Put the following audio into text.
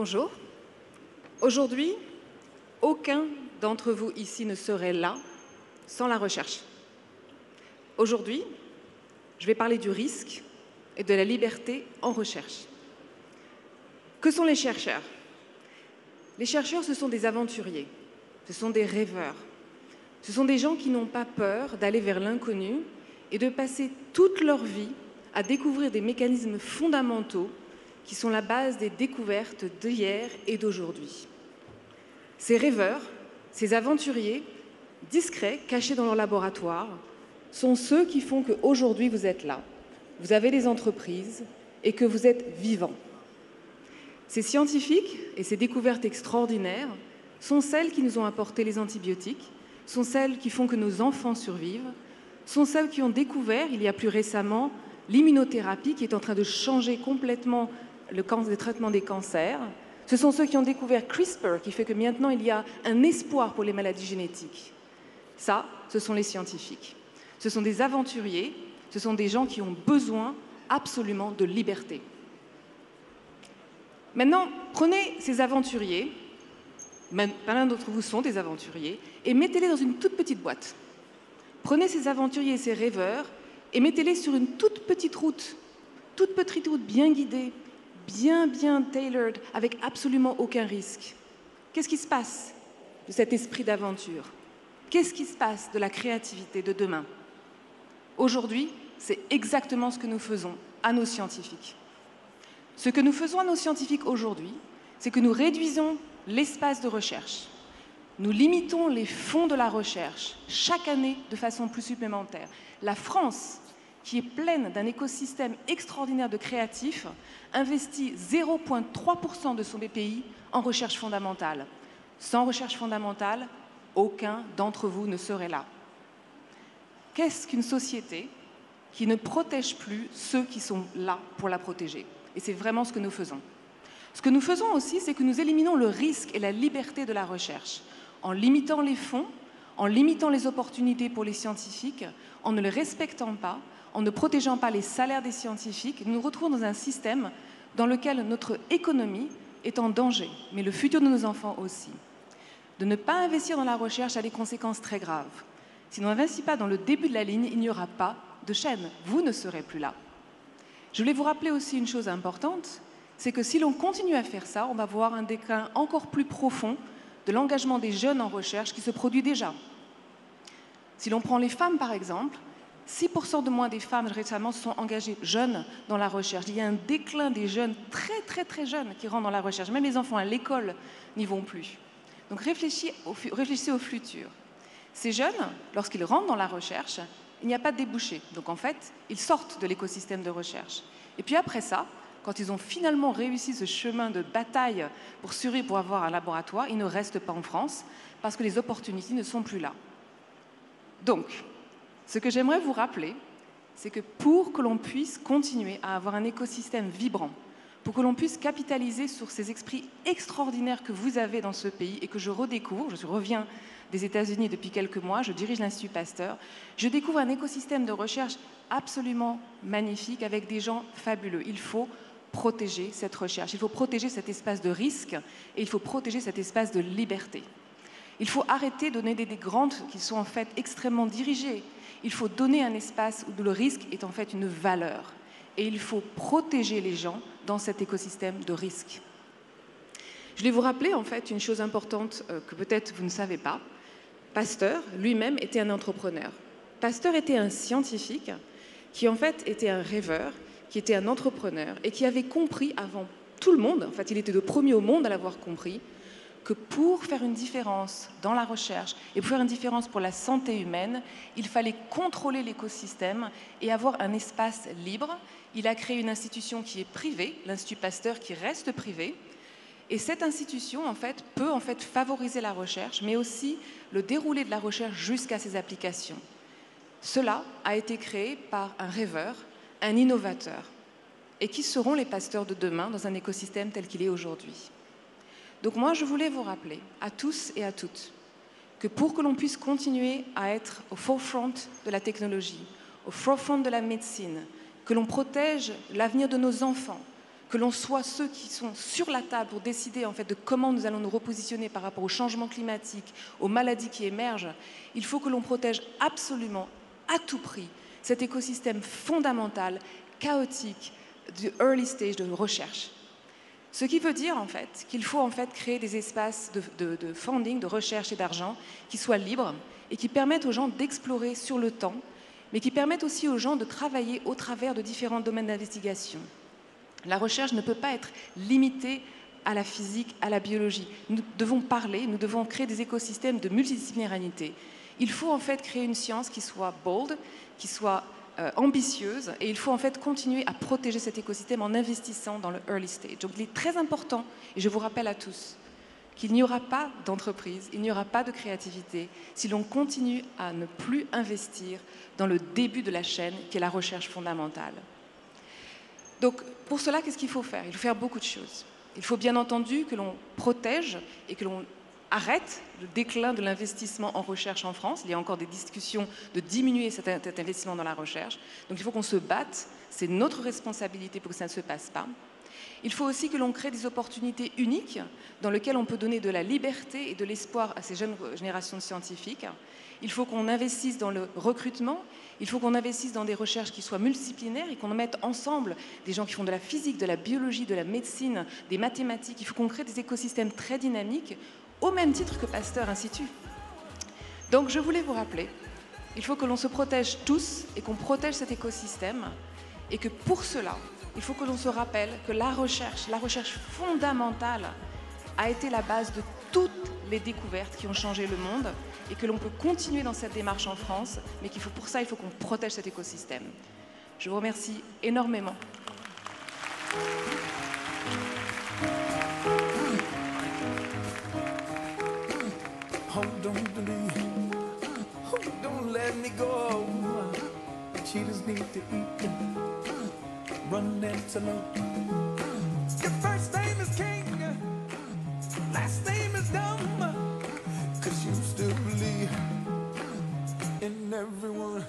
Bonjour. Aujourd'hui, aucun d'entre vous ici ne serait là sans la recherche. Aujourd'hui, je vais parler du risque et de la liberté en recherche. Que sont les chercheurs? Les chercheurs, ce sont des aventuriers, ce sont des rêveurs. Ce sont des gens qui n'ont pas peur d'aller vers l'inconnu et de passer toute leur vie à découvrir des mécanismes fondamentaux qui sont la base des découvertes d'hier et d'aujourd'hui. Ces rêveurs, ces aventuriers, discrets, cachés dans leur laboratoire, sont ceux qui font qu'aujourd'hui vous êtes là, vous avez des entreprises et que vous êtes vivants. Ces scientifiques et ces découvertes extraordinaires sont celles qui nous ont apporté les antibiotiques, sont celles qui font que nos enfants survivent, sont celles qui ont découvert, il y a plus récemment, l'immunothérapie qui est en train de changer complètement le traitement des cancers. Ce sont ceux qui ont découvert CRISPR, qui fait que maintenant il y a un espoir pour les maladies génétiques. Ça, ce sont les scientifiques. Ce sont des aventuriers, ce sont des gens qui ont besoin absolument de liberté. Maintenant, prenez ces aventuriers, l'un d'entre vous sont des aventuriers, et mettez-les dans une toute petite boîte. Prenez ces aventuriers et ces rêveurs et mettez-les sur une toute petite route bien guidée, bien tailored, avec absolument aucun risque. Qu'est-ce qui se passe de cet esprit d'aventure? Qu'est-ce qui se passe de la créativité de demain? Aujourd'hui, c'est exactement ce que nous faisons à nos scientifiques. Ce que nous faisons à nos scientifiques aujourd'hui, c'est que nous réduisons l'espace de recherche. Nous limitons les fonds de la recherche chaque année de façon plus supplémentaire. La France, qui est pleine d'un écosystème extraordinaire de créatifs, investit 0,3% de son BPI en recherche fondamentale. Sans recherche fondamentale, aucun d'entre vous ne serait là. Qu'est-ce qu'une société qui ne protège plus ceux qui sont là pour la protéger? Et c'est vraiment ce que nous faisons. Ce que nous faisons aussi, c'est que nous éliminons le risque et la liberté de la recherche en limitant les fonds, en limitant les opportunités pour les scientifiques, en ne les respectant pas, en ne protégeant pas les salaires des scientifiques. Nous nous retrouvons dans un système dans lequel notre économie est en danger, mais le futur de nos enfants aussi. De ne pas investir dans la recherche a des conséquences très graves. Si on n'investit pas dans le début de la ligne, il n'y aura pas de chaîne. Vous ne serez plus là. Je voulais vous rappeler aussi une chose importante, c'est que si l'on continue à faire ça, on va voir un déclin encore plus profond de l'engagement des jeunes en recherche qui se produit déjà. Si l'on prend les femmes, par exemple, 6% de moins des femmes récemment se sont engagées jeunes dans la recherche. Il y a un déclin des jeunes très jeunes qui rentrent dans la recherche. Même les enfants à l'école n'y vont plus. Donc réfléchissez au futur. Ces jeunes, lorsqu'ils rentrent dans la recherche, il n'y a pas de débouché. Donc en fait, ils sortent de l'écosystème de recherche. Et puis après ça, quand ils ont finalement réussi ce chemin de bataille pour avoir un laboratoire, ils ne restent pas en France parce que les opportunités ne sont plus là. Donc, ce que j'aimerais vous rappeler, c'est que pour que l'on puisse continuer à avoir un écosystème vibrant, pour que l'on puisse capitaliser sur ces esprits extraordinaires que vous avez dans ce pays et que je redécouvre, je reviens des États-Unis depuis quelques mois, je dirige l'Institut Pasteur, je découvre un écosystème de recherche absolument magnifique avec des gens fabuleux. Il faut protéger cette recherche, il faut protéger cet espace de risque et il faut protéger cet espace de liberté. Il faut arrêter de donner des grantes qui sont en fait extrêmement dirigées. Il faut donner un espace où le risque est en fait une valeur. Et il faut protéger les gens dans cet écosystème de risque. Je vais vous rappeler en fait une chose importante que peut-être vous ne savez pas. Pasteur, lui-même, était un entrepreneur. Pasteur était un scientifique qui en fait était un rêveur, qui était un entrepreneur et qui avait compris avant tout le monde, en fait il était le premier au monde à l'avoir compris, que pour faire une différence dans la recherche et pour faire une différence pour la santé humaine, il fallait contrôler l'écosystème et avoir un espace libre. Il a créé une institution qui est privée, l'Institut Pasteur, qui reste privé. Et cette institution, en fait, peut favoriser la recherche, mais aussi le déroulé de la recherche jusqu'à ses applications. Cela a été créé par un rêveur, un innovateur. Et qui seront les pasteurs de demain dans un écosystème tel qu'il est aujourd'hui? Donc moi, je voulais vous rappeler à tous et à toutes que pour que l'on puisse continuer à être au forefront de la technologie, au forefront de la médecine, que l'on protège l'avenir de nos enfants, que l'on soit ceux qui sont sur la table pour décider en fait de comment nous allons nous repositionner par rapport au changement climatique, aux maladies qui émergent, il faut que l'on protège absolument, à tout prix, cet écosystème fondamental, chaotique, du early stage de recherche. Ce qui veut dire en fait qu'il faut en fait créer des espaces de funding, de recherche et d'argent qui soient libres et qui permettent aux gens d'explorer sur le temps, mais qui permettent aussi aux gens de travailler au travers de différents domaines d'investigation. La recherche ne peut pas être limitée à la physique, à la biologie. Nous devons parler, nous devons créer des écosystèmes de multidisciplinarité. Il faut en fait créer une science qui soit bold, qui soit ambitieuse, et il faut en fait continuer à protéger cet écosystème en investissant dans le early stage. Donc il est très important, et je vous rappelle à tous, qu'il n'y aura pas d'entreprise, il n'y aura pas de créativité si l'on continue à ne plus investir dans le début de la chaîne, qui est la recherche fondamentale. Donc pour cela, qu'est-ce qu'il faut faire? Il faut faire beaucoup de choses. Il faut bien entendu que l'on protège et que l'on arrête le déclin de l'investissement en recherche en France. Il y a encore des discussions de diminuer cet investissement dans la recherche. Donc il faut qu'on se batte, c'est notre responsabilité pour que ça ne se passe pas. Il faut aussi que l'on crée des opportunités uniques dans lesquelles on peut donner de la liberté et de l'espoir à ces jeunes générations de scientifiques. Il faut qu'on investisse dans le recrutement, il faut qu'on investisse dans des recherches qui soient multidisciplinaires et qu'on mette ensemble des gens qui font de la physique, de la biologie, de la médecine, des mathématiques. Il faut qu'on crée des écosystèmes très dynamiques au même titre que Pasteur Institut. Donc je voulais vous rappeler, il faut que l'on se protège tous et qu'on protège cet écosystème et que pour cela, il faut que l'on se rappelle que la recherche fondamentale a été la base de toutes les découvertes qui ont changé le monde et que l'on peut continuer dans cette démarche en France, mais pour ça, il faut qu'on protège cet écosystème. Je vous remercie énormément. Hold on to me, don't let me go. Cheetahs need to eat, run antelope. Your first name is King, last name is Dumb, 'cause you still believe in everyone.